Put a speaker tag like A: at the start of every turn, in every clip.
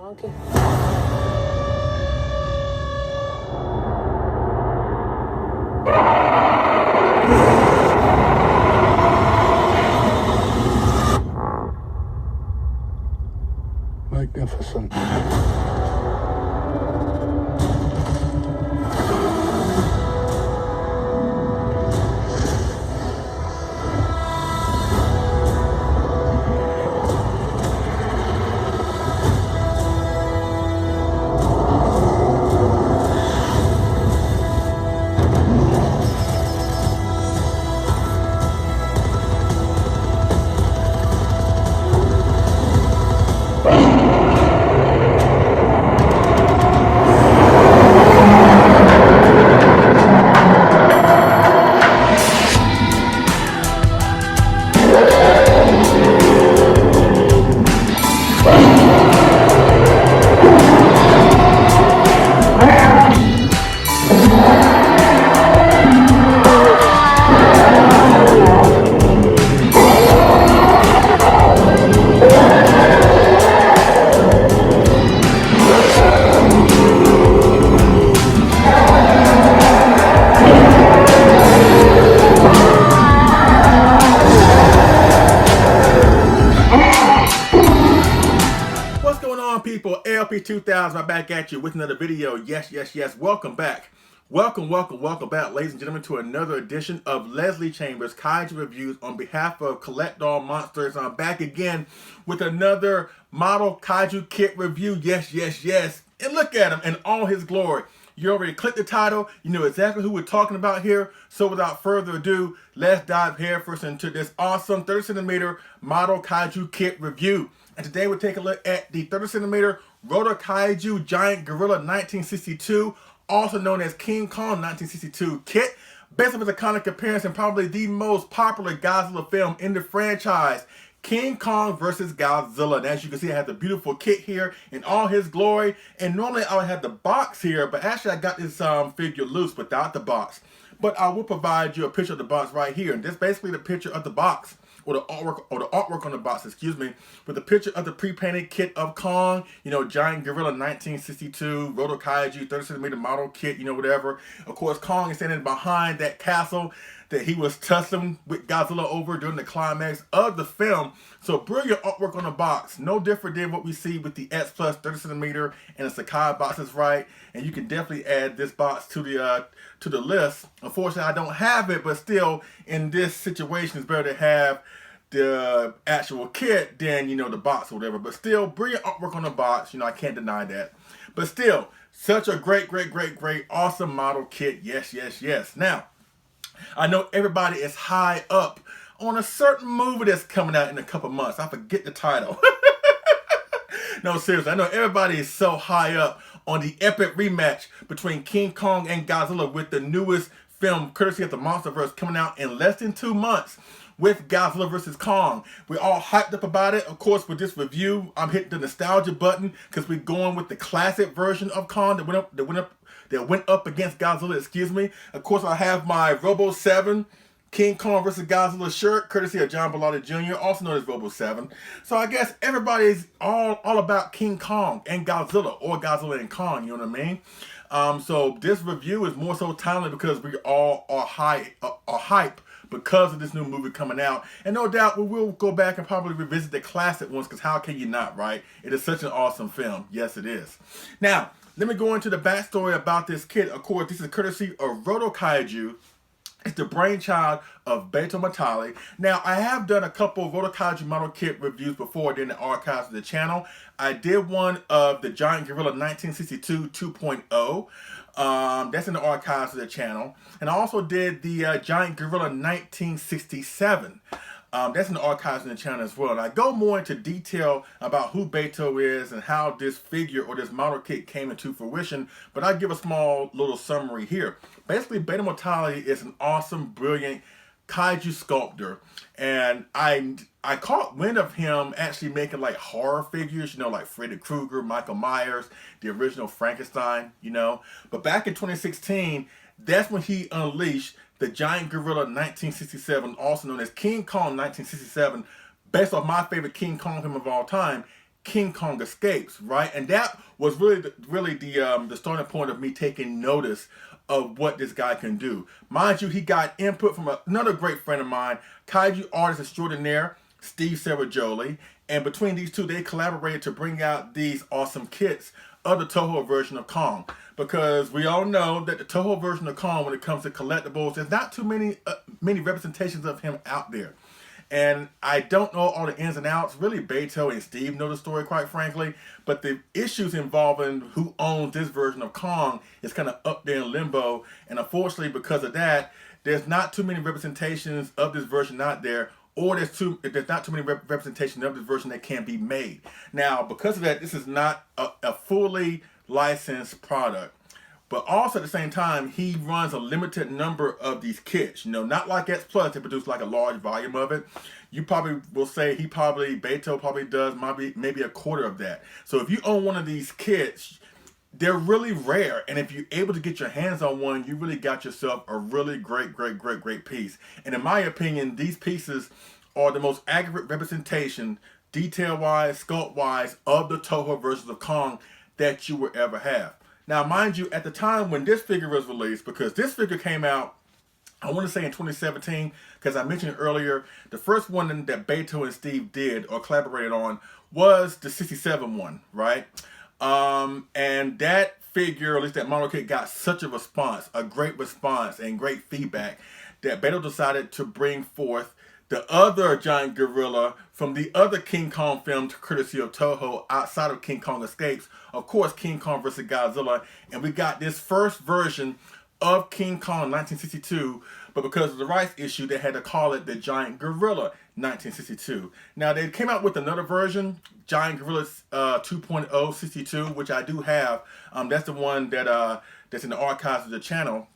A: monkey.
B: Magnificent.
C: People, LP2000, I'm back at you with another video. Yes. Welcome back. Welcome back, ladies and gentlemen, to another edition of Leslie Chambers Kaiju Reviews on behalf of Collect All Monsters. I'm back again with another model Kaiju kit review. Yes. And look at him in all his glory. You already clicked the title. You know exactly who we're talking about here. So without further ado, let's dive headfirst into this awesome 30cm model Kaiju kit review. And today we'll take a look at the 30cm Rotokaiju Giant Gorilla 1962, also known as King Kong 1962 kit, based on his iconic appearance in probably the most popular Godzilla film in the franchise, King Kong vs. Godzilla. And as you can see, I have the beautiful kit here in all his glory. And normally I would have the box here, but actually I got this figure loose without the box. But I will provide you a picture of the box right here. And this is basically the picture of the box. Or the artwork on the box, excuse me, with a picture of the pre-painted kit of Kong, you know, Giant Gorilla 1962, Rotokaiju, 30cm model kit, you know, whatever. Of course, Kong is standing behind that castle that he was tussling with Godzilla over during the climax of the film. So brilliant artwork on the box. No different than what we see with the X Plus 30cm and the Sakai boxes, right? And you can definitely add this box to the list. Unfortunately, I don't have it, but still, in this situation, it's better to have the actual kit than, you know, the box or whatever. But still, brilliant artwork on the box. You know, I can't deny that. But still, such a great, awesome model kit. Yes. Now, I know everybody is high up on a certain movie that's coming out in a couple months. I forget the title. No, seriously, I know everybody is so high up on the epic rematch between King Kong and Godzilla with the newest film, courtesy of the Monsterverse, coming out in less than 2 months with Godzilla vs. Kong. We're all hyped up about it. Of course, with this review, I'm hitting the nostalgia button because we're going with the classic version of Kong that went up against Godzilla, excuse me. Of course, I have my Robo 7 King Kong vs. Godzilla shirt, courtesy of John Bellotti Jr., also known as Robo 7. So I guess everybody's all about King Kong and Godzilla, or Godzilla and Kong, you know what I mean? So this review is more so timely because we all are hype because of this new movie coming out. And no doubt we will go back and probably revisit the classic ones, because how can you not, right? It is such an awesome film. Yes, it is. Now, let me go into the backstory about this kit. Of course, this is courtesy of Rotokaiju. It's the brainchild of Beto Matali. Now, I have done a couple of Rotokaiju model kit reviews before in the archives of the channel. I did one of the Giant Gorilla 1962 2.0. That's in the archives of the channel. And I also did the Giant Gorilla 1967. That's in the archives in the channel as well. And I go more into detail about who Beto is and how this figure or this model kit came into fruition. But I give a small little summary here. Basically, Beto Matali is an awesome, brilliant kaiju sculptor. And I caught wind of him actually making like horror figures, you know, like Freddy Krueger, Michael Myers, the original Frankenstein, you know. But back in 2016, that's when he unleashed the Giant Gorilla 1967, also known as King Kong 1967, based off my favorite King Kong film of all time, King Kong Escapes, right? And that was really the starting point of me taking notice of what this guy can do. Mind you, he got input from another great friend of mine, kaiju artist extraordinaire, Steve Ceragioli. And between these two, they collaborated to bring out these awesome kits of the Toho version of Kong. Because we all know that the Toho version of Kong, when it comes to collectibles, there's not too many representations of him out there. And I don't know all the ins and outs. Really, Beto and Steve know the story, quite frankly. But the issues involving who owns this version of Kong is kind of up there in limbo. And unfortunately, because of that, there's not too many representations of this version out there, or there's not too many representations of this version that can be made. Now, because of that, this is not a fully licensed product. But also at the same time, he runs a limited number of these kits. You know, not like X Plus, they produce like a large volume of it. You probably will say Beto probably does maybe a quarter of that. So if you own one of these kits, they're really rare. And if you're able to get your hands on one, you really got yourself a really great piece. And in my opinion, these pieces are the most accurate representation, detail-wise, sculpt-wise, of the Toho versions of Kong that you will ever have. Now, mind you, at the time when this figure was released, because this figure came out, I want to say in 2017, because I mentioned earlier, the first one that Beto and Steve did or collaborated on was the 67 one, right? And that figure, or at least that model kit, got such a response, a great response and great feedback, that Beto decided to bring forth the other giant gorilla from the other King Kong film, courtesy of Toho, outside of King Kong Escapes. Of course, King Kong vs. Godzilla. And we got this first version of King Kong 1962, but because of the rights issue, they had to call it the Giant Gorilla 1962. Now, they came out with another version, Giant Gorilla 2.0 62, which I do have. That's the one that's in the archives of the channel.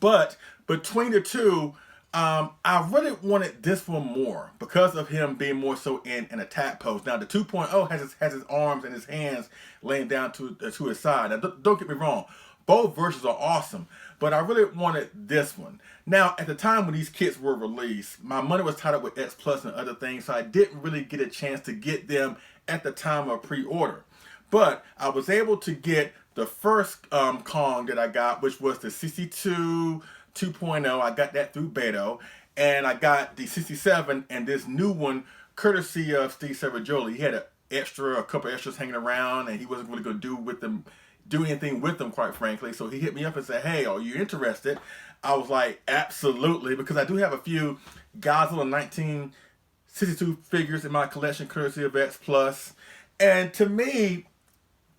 C: But between the two, I really wanted this one more because of him being more so in an attack pose. Now, the 2.0 has his arms and his hands laying down to his side. Now, don't get me wrong. Both versions are awesome, but I really wanted this one. Now, at the time when these kits were released, my money was tied up with X Plus and other things, so I didn't really get a chance to get them at the time of pre-order. But I was able to get the first Kong that I got, which was the 62 2.0. I got that through Beto, and I got the 67 and this new one courtesy of Steve Ceragioli. He had a couple extras hanging around, and he wasn't really going to do anything with them, quite frankly. So he hit me up and said, "Hey, are you interested?" I was like, "Absolutely," because I do have a few Godzilla 1962 figures in my collection, courtesy of X Plus, and to me,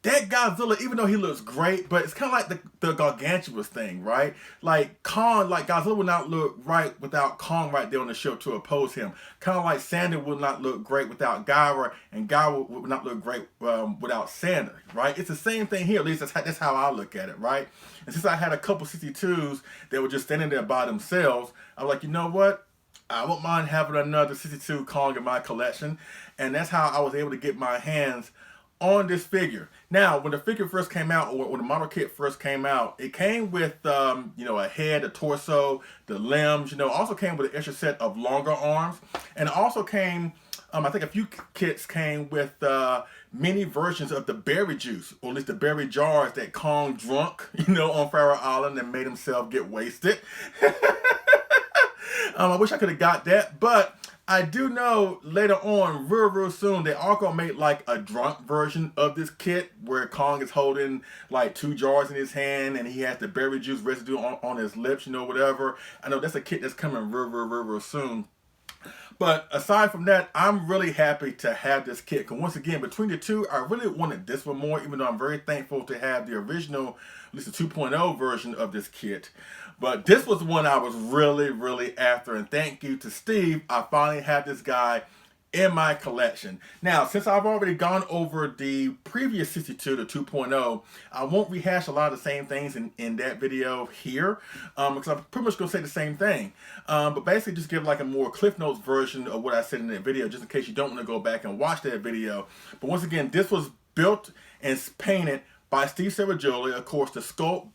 C: that Godzilla, even though he looks great, but it's kind of like the gargantuous thing, right? Like Godzilla would not look right without Kong right there on the show to oppose him. Kind of like Sander would not look great without Gyra, and Gyra would not look great without Sander, right? It's the same thing here. At least that's how I look at it, right? And since I had a couple 62s that were just standing there by themselves, I was like, you know what? I won't mind having another 62 Kong in my collection, and that's how I was able to get my hands on this figure. Now, when the figure first came out, or when the model kit first came out, it came with, a head, a torso, the limbs, also came with an extra set of longer arms. And it also came, I think a few kits came with mini versions of the berry juice, or at least the berry jars that Kong drunk, on Farou Island and made himself get wasted. I wish I could have got that, but I do know later on, real soon, they are going to make like a drunk version of this kit where Kong is holding like 2 jars in his hand and he has the berry juice residue on his lips, whatever. I know that's a kit that's coming real soon. But aside from that, I'm really happy to have this kit. Because once again, between the two, I really wanted this one more, even though I'm very thankful to have the original, at least the 2.0 version of this kit. But this was one I was really after. And thank you to Steve, I finally have this guy in my collection. Now, since I've already gone over the previous 62, the 2.0, I won't rehash a lot of the same things in that video here, because I'm pretty much going to say the same thing. But basically just give like a more Cliff Notes version of what I said in that video, just in case you don't want to go back and watch that video. But once again, this was built and painted by Steve Ceragioli. Of course, the sculpt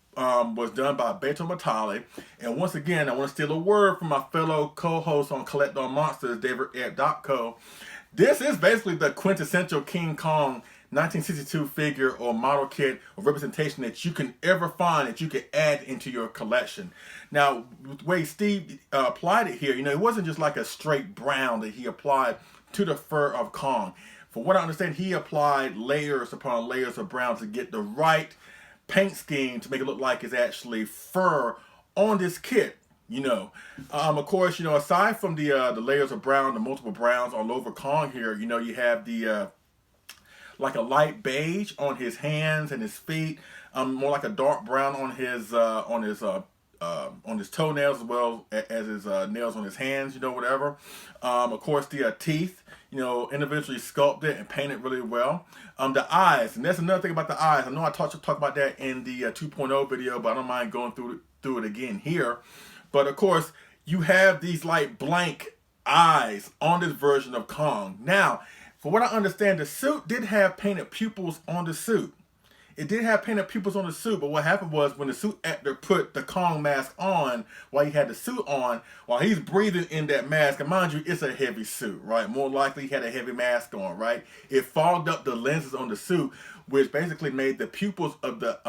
C: was done by Beto Matali. And once again, I want to steal a word from my fellow co-host on Collect on Monsters, David Ed.co. This is basically the quintessential King Kong 1962 figure or model kit or representation that you can ever find that you can add into your collection. Now, the way Steve applied it here, it wasn't just like a straight brown that he applied to the fur of Kong. From what I understand, he applied layers upon layers of brown to get the right paint scheme to make it look like it's actually fur on this kit. Of course, aside from the layers of brown, the multiple browns all over Kong here, you have the like a light beige on his hands and his feet, more like a dark brown on his toenails as well as his nails on his hands, whatever. Of course, the teeth, individually sculpted and painted really well. The eyes, and that's another thing about the eyes. I know I talked about that in the 2.0 video, but I don't mind going through it again here. But of course, you have these like blank eyes on this version of Kong. Now, for what I understand, the suit did have painted pupils on the suit. It did have painted pupils on the suit, but what happened was when the suit actor put the Kong mask on, while he had the suit on, while he's breathing in that mask, and mind you, it's a heavy suit, right? More likely he had a heavy mask on, right? It fogged up the lenses on the suit, which basically made the pupils of the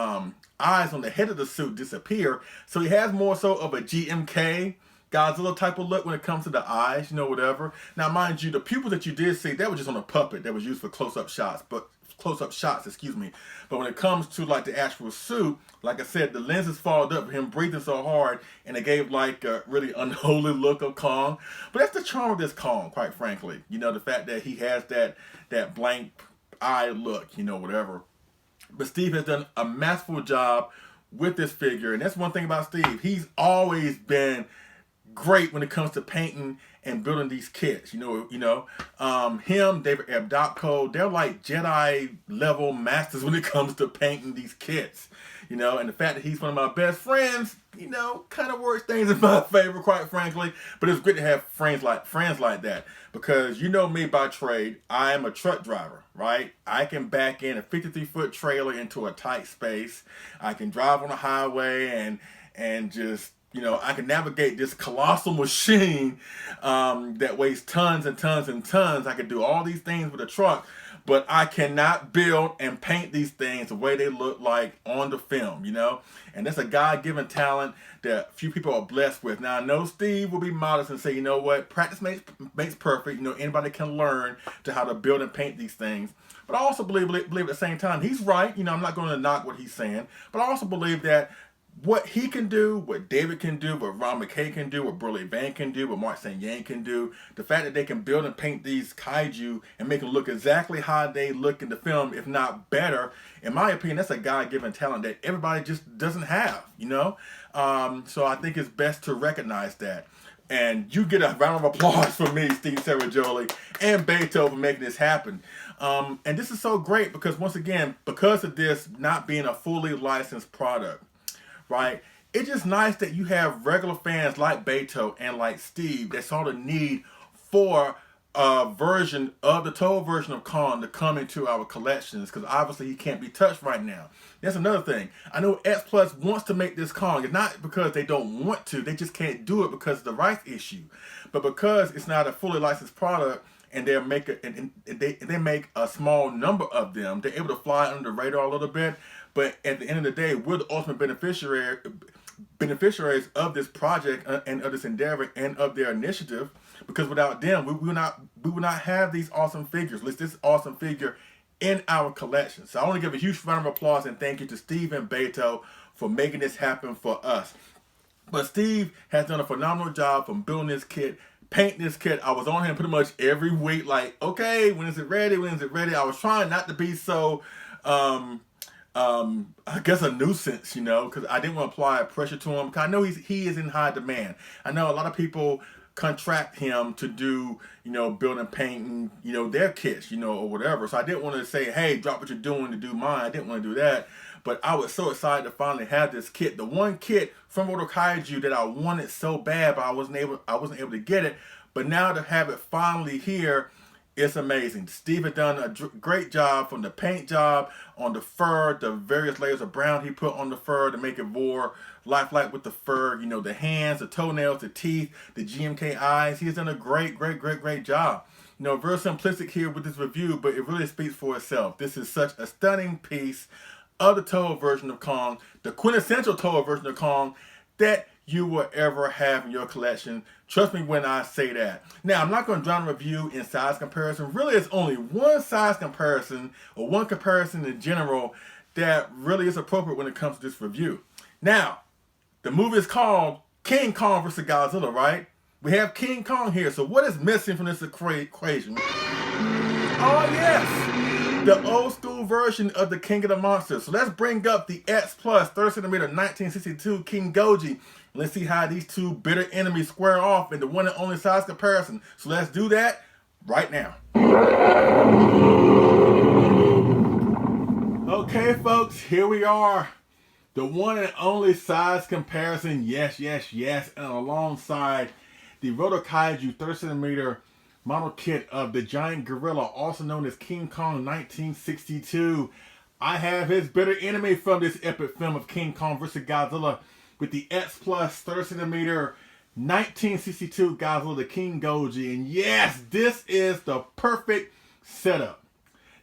C: eyes on the head of the suit disappear. So he has more so of a GMK Godzilla type of look when it comes to the eyes, whatever. Now, mind you, the pupils that you did see, that was just on a puppet that was used for close-up shots, excuse me. But when it comes to like the actual suit, like I said, the lenses fogged up, him breathing so hard, and it gave like a really unholy look of Kong. But that's the charm of this Kong, quite frankly. The fact that he has that blank eye look, whatever. But Steve has done a masterful job with this figure, and that's one thing about Steve. He's always been great when it comes to painting and building these kits. Him, David Abdopko, they're like Jedi level masters when it comes to painting these kits. And the fact that he's one of my best friends, kind of works things in my favor, quite frankly. But it's great to have friends like that, because me by trade, I am a truck driver, right? I can back in a 53-foot trailer into a tight space. I can drive on the highway and just I can navigate this colossal machine that weighs tons and tons and tons. I can do all these things with a truck, but I cannot build and paint these things the way they look like on the film, And that's a God-given talent that few people are blessed with. Now, I know Steve will be modest and say, practice makes perfect. Anybody can learn to how to build and paint these things. But I also believe at the same time, he's right. I'm not going to knock what he's saying. But I also believe that what he can do, what David can do, what Ron McKay can do, what Burley Van can do, what Mark St. Yang can do, the fact that they can build and paint these kaiju and make them look exactly how they look in the film, if not better, in my opinion, that's a God-given talent that everybody just doesn't have, So I think it's best to recognize that. And you get a round of applause from me, Steve Ceragioli, and Beto for making this happen. And this is so great because, once again, because of this not being a fully licensed product, right? It's just nice that you have regular fans like Beto and like Steve that saw the need for a version of the total version of Kong to come into our collections, because obviously he can't be touched right now. That's another thing. I know X Plus wants to make this Kong. It's not because they don't want to, they just can't do it because of the rights issue. But because it's not a fully licensed product, and they make a small number of them, they're able to fly under the radar a little bit. But at the end of the day, we're the ultimate beneficiaries of this project and of this endeavor and of their initiative. Because without them, we would not have these awesome figures. At least this awesome figure in our collection. So I want to give a huge round of applause and thank you to Steve and Beto for making this happen for us. But Steve has done a phenomenal job from building this kit, painting this kit. I was on him pretty much every week, like, okay, when is it ready? When is it ready? I was trying not to be so, I guess, a nuisance, because I didn't want to apply pressure to him. Because I know he is in high demand. I know a lot of people contract him to do, build and painting, their kits, or whatever. So I didn't want to say, hey, drop what you're doing to do mine. I didn't want to do that. But I was so excited to finally have this kit. The one kit from Rotokaiju that I wanted so bad, but I wasn't able to get it. But now to have it finally here, it's amazing. Steve had done a great job from the paint job on the fur, the various layers of brown he put on the fur to make it more lifelike with the fur. The hands, the toenails, the teeth, the GMK eyes. He has done a great job. You know, very simplistic here with this review, but it really speaks for itself. This is such a stunning piece of the Toho version of Kong, the quintessential Toho version of Kong that you will ever have in your collection. Trust me when I say that. Now, I'm not going to drown a review in size comparison. Really, it's only one size comparison, or one comparison in general, that really is appropriate when it comes to this review. Now, the movie is called King Kong vs. Godzilla, right? We have King Kong here, so what is missing from this equation? Oh yes, the old school version of the King of the Monsters. So let's bring up the X Plus 30cm 1962 King Goji. Let's see how these two bitter enemies square off in the one and only size comparison. So let's do that right now. Okay folks, here we are. The one and only size comparison, yes, yes, yes, and alongside the Rotokaiju 30cm model kit of the giant gorilla, also known as King Kong 1962. I have his bitter enemy from this epic film of King Kong vs. Godzilla with the X Plus 30cm 1962 Godzilla, the King Goji. And yes, this is the perfect setup.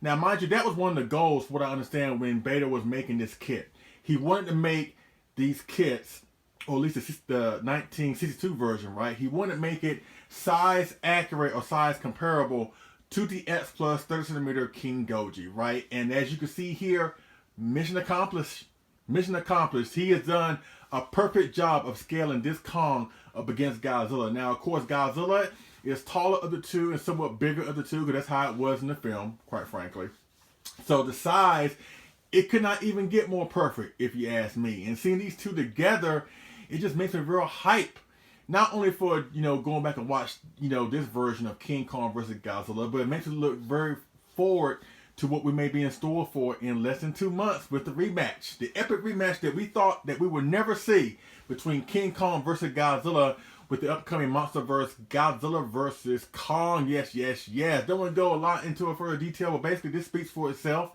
C: Now, mind you, that was one of the goals, what I understand, when Beto was making this kit. He wanted to make these kits, or at least the 1962 version, right? He wanted to make it size accurate or size comparable to the X Plus 30cm King Goji, right? And as you can see here, mission accomplished. Mission accomplished. He has done a perfect job of scaling this Kong up against Godzilla. Now, of course, Godzilla is taller of the two and somewhat bigger of the two, because that's how it was in the film, quite frankly. So the size, it could not even get more perfect, if you ask me. And seeing these two together, it just makes me real hype. Not only for, you know, going back and watch, you know, this version of King Kong vs. Godzilla, but it makes me look very forward to what we may be in store for in less than 2 months with the rematch. The epic rematch that we thought that we would never see between King Kong vs. Godzilla with the upcoming Monsterverse Godzilla vs. Kong. Yes, yes, yes. Don't want to go a lot into a further detail, but basically this speaks for itself.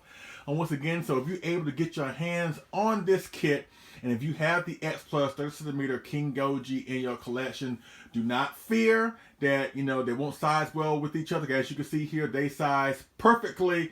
C: And once again, so if you're able to get your hands on this kit, and if you have the X Plus 30cm King Goji in your collection, do not fear that, you know, they won't size well with each other. As you can see here, they size perfectly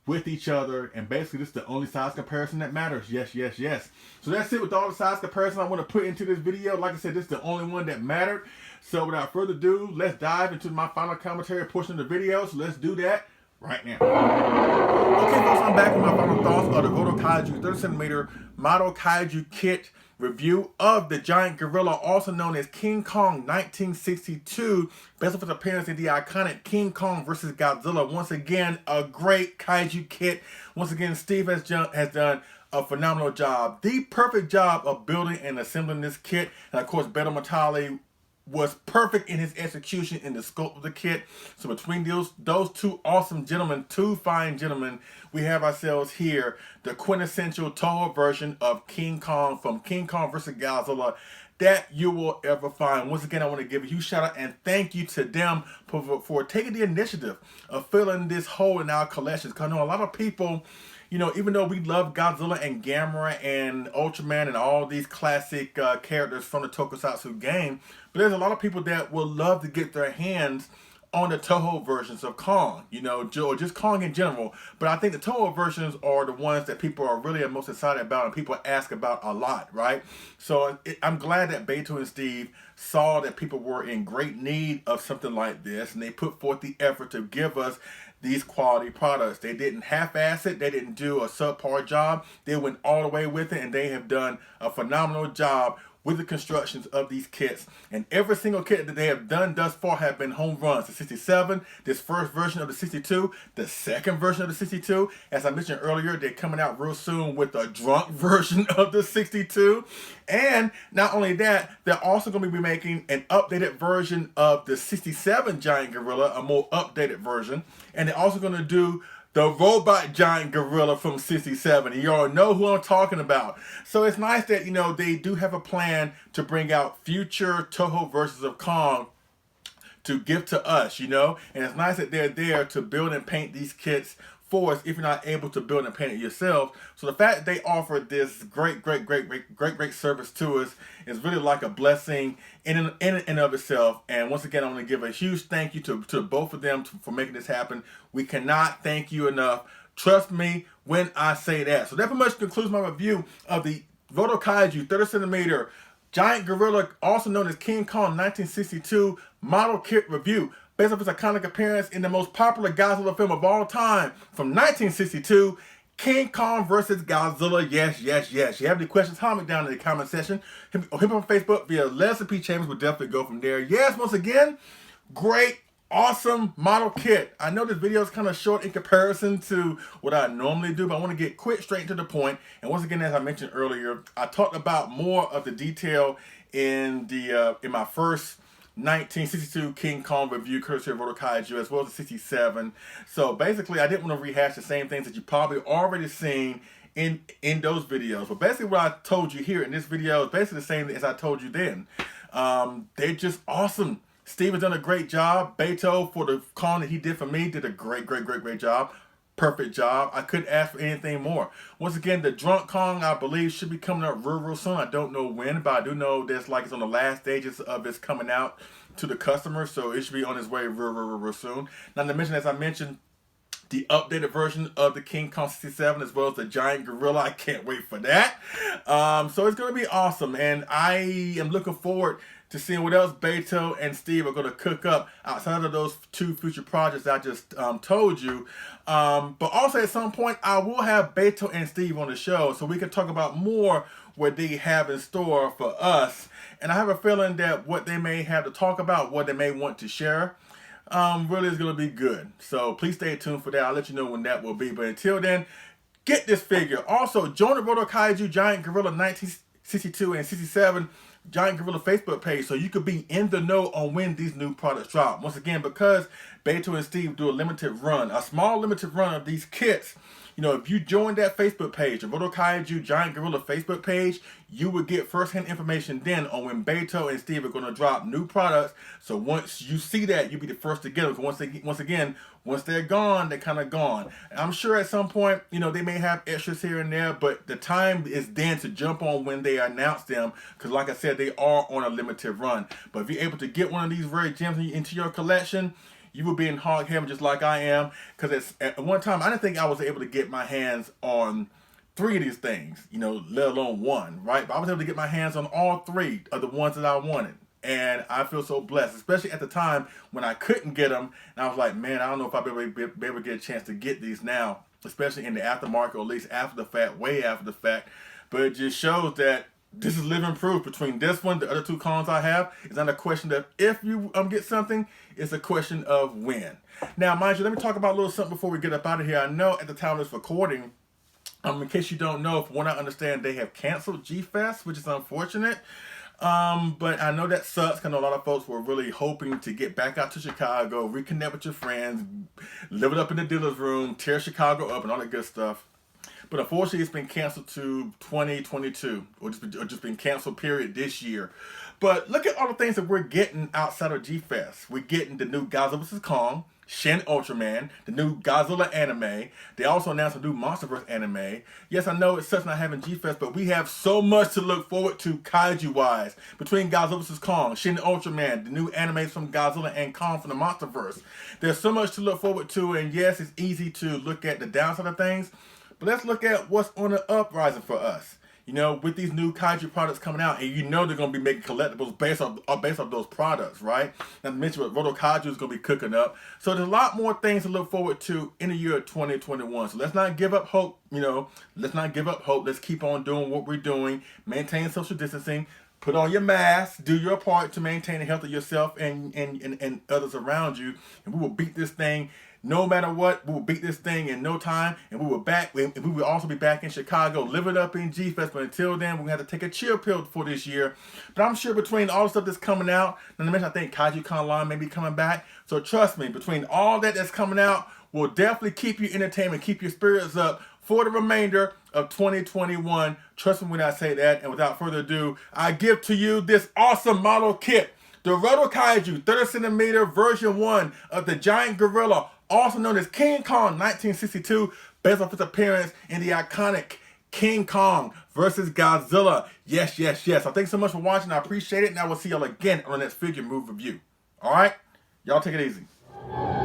C: with each other, and basically this is the only size comparison that matters. Yes, yes, yes. So that's it with all the size comparison I want to put into this video. Like I said, this is the only one that mattered. So without further ado, let's dive into my final commentary portion of the video. So let's do that right now. Okay folks, I'm back with my final thoughts of the Rotokaiju 30cm Model Kaiju Kit review of the giant gorilla, also known as King Kong 1962, based off his appearance in the iconic King Kong vs. Godzilla. Once again, a great kaiju kit. Once again, Steve has done a phenomenal job. The perfect job of building and assembling this kit. And of course, Beto Matali was perfect in his execution in the scope of the kit. So between those two awesome gentlemen, two fine gentlemen, we have ourselves here the quintessential Toho version of King Kong from King Kong vs. Godzilla that you will ever find. Once again, I want to give a huge shout out and thank you to them for taking the initiative of filling this hole in our collections. Because I know a lot of people, you know, even though we love Godzilla and Gamera and Ultraman and all these classic characters from the Tokusatsu game, but there's a lot of people that will love to get their hands on the Toho versions of Kong, you know, or just Kong in general. But I think the Toho versions are the ones that people are really most excited about and people ask about a lot, right? So I'm glad that Beto and Steve saw that people were in great need of something like this, and they put forth the effort to give us these quality products. They didn't half-ass it. They didn't do a subpar job. They went all the way with it, and they have done a phenomenal job with the constructions of these kits. And every single kit that they have done thus far have been home runs. The 67, this first version of the 62, the second version of the 62. As I mentioned earlier, they're coming out real soon with a drunk version of the 62. And not only that, they're also going to be making an updated version of the 67 Giant Gorilla, a more updated version. And they're also going to do the robot giant gorilla from 67. And you all know who I'm talking about. So it's nice that, you know, they do have a plan to bring out future Toho versions of Kong to give to us, you know. And it's nice that they're there to build and paint these kits force if you're not able to build and paint it yourself. So the fact that they offer this great service to us is really like a blessing in and of itself. And once again, I want to give a huge thank you to both of them for making this happen. We cannot thank you enough. Trust me when I say that. So that pretty much concludes my review of the Rotokaiju 30 centimeter giant gorilla, also known as King Kong 1962 model kit review, based off his iconic appearance in the most popular Godzilla film of all time from 1962, King Kong versus Godzilla. Yes. You have any questions, comment down in the comment section. Hit me on Facebook via Leslie P. Chambers. We'll definitely go from there. Yes, once again, great, awesome model kit. I know this video is kind of short in comparison to what I normally do, but I want to get quick, straight to the point. And once again, as I mentioned earlier, I talked about more of the detail in my first 1962 King Kong review, courtesy of Rotokaiju, as well as the 67. So basically, I didn't want to rehash the same things that you probably already seen in those videos. But basically, what I told you here in this video is basically the same as I told you then. They're just awesome. Steve has done a great job. Beto, for the Kong that he did for me, did a great job. Perfect job. I couldn't ask for anything more. Once again, the Drunk Kong, I believe, should be coming out real soon. I don't know when, but I do know that's like it's on the last stages of its coming out to the customer, so it should be on its way real soon. Not to mention, as I mentioned, the updated version of the King Kong 67, as well as the giant gorilla. I can't wait for that. So it's going to be awesome, and I am looking forward to seeing what else Beto and Steve are going to cook up outside of those two future projects I just told you. But also at some point, I will have Beto and Steve on the show so we can talk about more what they have in store for us. And I have a feeling that what they may have to talk about, what they may want to share, really is going to be good. So please stay tuned for that. I'll let you know when that will be. But until then, get this figure. Also, join the Rotokaiju Giant Gorilla 1962 and 67 Giant Gorilla Facebook page so you could be in the know on when these new products drop. Once again, because Beto and Steve do a limited run, a small limited run of these kits. You know, if you join that Facebook page, the Rotokaiju Giant Gorilla Facebook page, you will get first-hand information then on when Beto and Steve are going to drop new products. So once you see that, you'll be the first to get them. Once they're gone, they're kind of gone. And I'm sure at some point, you know, they may have extras here and there, but the time is then to jump on when they announce them, because like I said, they are on a limited run. But if you're able to get one of these rare gems into your collection, you will be in hog heaven just like I am. Because at one time, I didn't think I was able to get my hands on 3 of these things, you know, let alone 1, right? But I was able to get my hands on all 3 of the ones that I wanted. And I feel so blessed, especially at the time when I couldn't get them. And I was like, man, I don't know if I'll be able to get a chance to get these now, especially in the aftermarket, or at least after the fact, way after the fact. But it just shows that this is living proof. Between this one, the other 2 Kongs I have, it's not a question of if you get something, it's a question of when. Now, mind you, let me talk about a little something before we get up out of here. I know at the time of this recording, in case you don't know, from what I understand, they have canceled G-Fest, which is unfortunate. But I know that sucks, because I know a lot of folks were really hoping to get back out to Chicago, reconnect with your friends, live it up in the dealer's room, tear Chicago up, and all that good stuff. But unfortunately, it's been canceled to 2022, or just been canceled, period, this year. But look at all the things that we're getting outside of G-Fest. We're getting the new Godzilla vs. Kong, Shin Ultraman, the new Godzilla anime. They also announced a new Monsterverse anime. Yes, I know it sucks not having G-Fest, but we have so much to look forward to kaiju-wise. Between Godzilla vs. Kong, Shin Ultraman, the new animes from Godzilla and Kong from the Monsterverse. There's so much to look forward to, and yes, it's easy to look at the downside of things, but let's look at what's on the uprising for us. You know, with these new kaiju products coming out, and you know they're going to be making collectibles based off those products, right? Not to mention what Rotokaiju is going to be cooking up. So there's a lot more things to look forward to in the year of 2021. So let's not give up hope, you know. Let's not give up hope. Let's keep on doing what we're doing. Maintain social distancing. Put on your mask. Do your part to maintain the health of yourself and others around you. And we will beat this thing. No matter what, we will beat this thing in no time, and we will also be back in Chicago, live it up in G-Fest. But until then, we're going to have to take a chill pill for this year. But I'm sure between all the stuff that's coming out, not to mention I think Kaiju Con Line may be coming back. So trust me, between all that's coming out, will definitely keep you entertained, keep your spirits up for the remainder of 2021. Trust me when I say that. And without further ado, I give to you this awesome model kit, the Rotokaiju 30 centimeter version 1 of the Giant Gorilla, also known as King Kong 1962, based off his appearance in the iconic King Kong versus Godzilla. Yes, yes, yes. So thanks so much for watching. I appreciate it, and I will see y'all again on the next figure move review. All right? Y'all take it easy.